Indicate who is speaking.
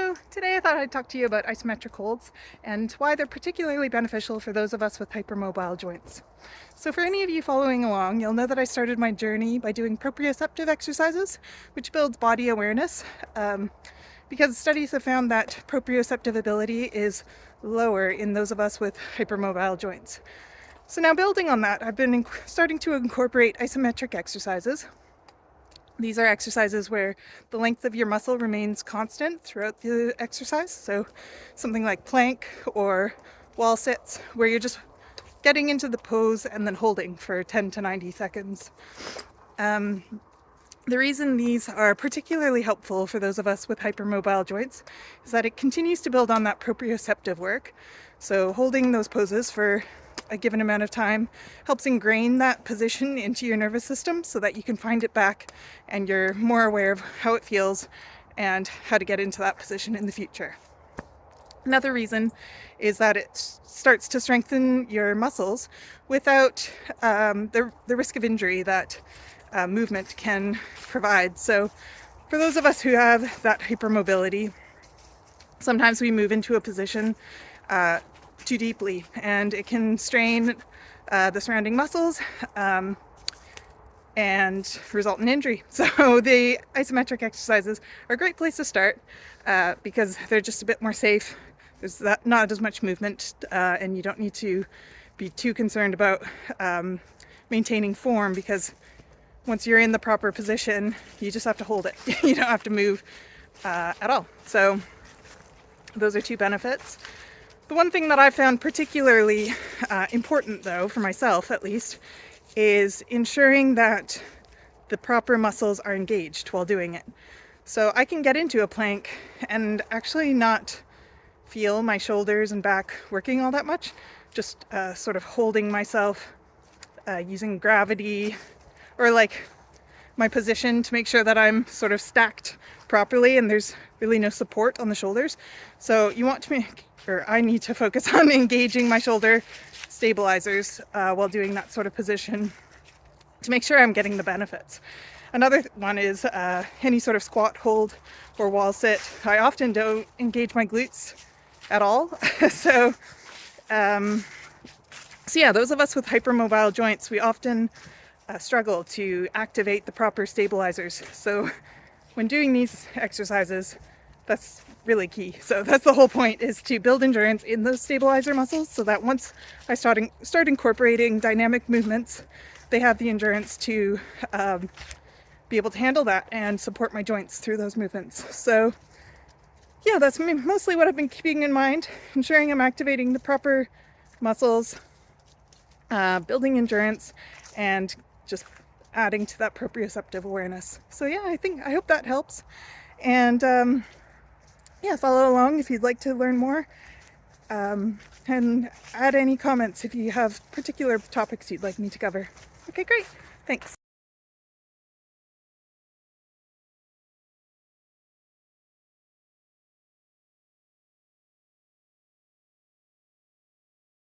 Speaker 1: So today I thought I'd talk to you about isometric holds and why they're particularly beneficial for those of us with hypermobile joints. So for any of you following along, you'll know that I started my journey by doing proprioceptive exercises, which builds body awareness, because studies have found that proprioceptive ability is lower in those of us with hypermobile joints. So now building on that, I've been starting to incorporate isometric exercises. These are exercises where the length of your muscle remains constant throughout the exercise. So something like plank or wall sits, where you're just getting into the pose and then holding for 10 to 90 seconds. The reason these are particularly helpful for those of us with hypermobile joints is that it continues to build on that proprioceptive work. So holding those poses for a given amount of time helps ingrain that position into your nervous system so that you can find it back and you're more aware of how it feels and how to get into that position in the future. Another reason is that it starts to strengthen your muscles without the risk of injury that movement can provide. So for those of us who have that hypermobility, sometimes we move into a position too deeply and it can strain the surrounding muscles and result in injury. So the isometric exercises are a great place to start because they're just a bit more safe. There's not as much movement and you don't need to be too concerned about maintaining form, because once you're in the proper position, you just have to hold it. You don't have to move at all. So those are two benefits. The one thing that I found particularly important, though, for myself at least, is ensuring that the proper muscles are engaged while doing it. So I can get into a plank and actually not feel my shoulders and back working all that much, just sort of holding myself using gravity or like my position to make sure that I'm sort of stacked properly and there's really no support on the shoulders. So you want to I need to focus on engaging my shoulder stabilizers while doing that sort of position to make sure I'm getting the benefits. Another one is any sort of squat, hold, or wall sit. I often don't engage my glutes at all. So yeah, those of us with hypermobile joints, we often struggle to activate the proper stabilizers. So when doing these exercises, that's really key. So that's the whole point, is to build endurance in those stabilizer muscles so that once I start incorporating dynamic movements, they have the endurance to be able to handle that and support my joints through those movements. So yeah, that's mostly what I've been keeping in mind, ensuring I'm activating the proper muscles, building endurance, and just adding to that proprioceptive awareness. So yeah, I hope that helps. And yeah, follow along if you'd like to learn more, and add any comments if you have particular topics you'd like me to cover. Okay, great. Thanks.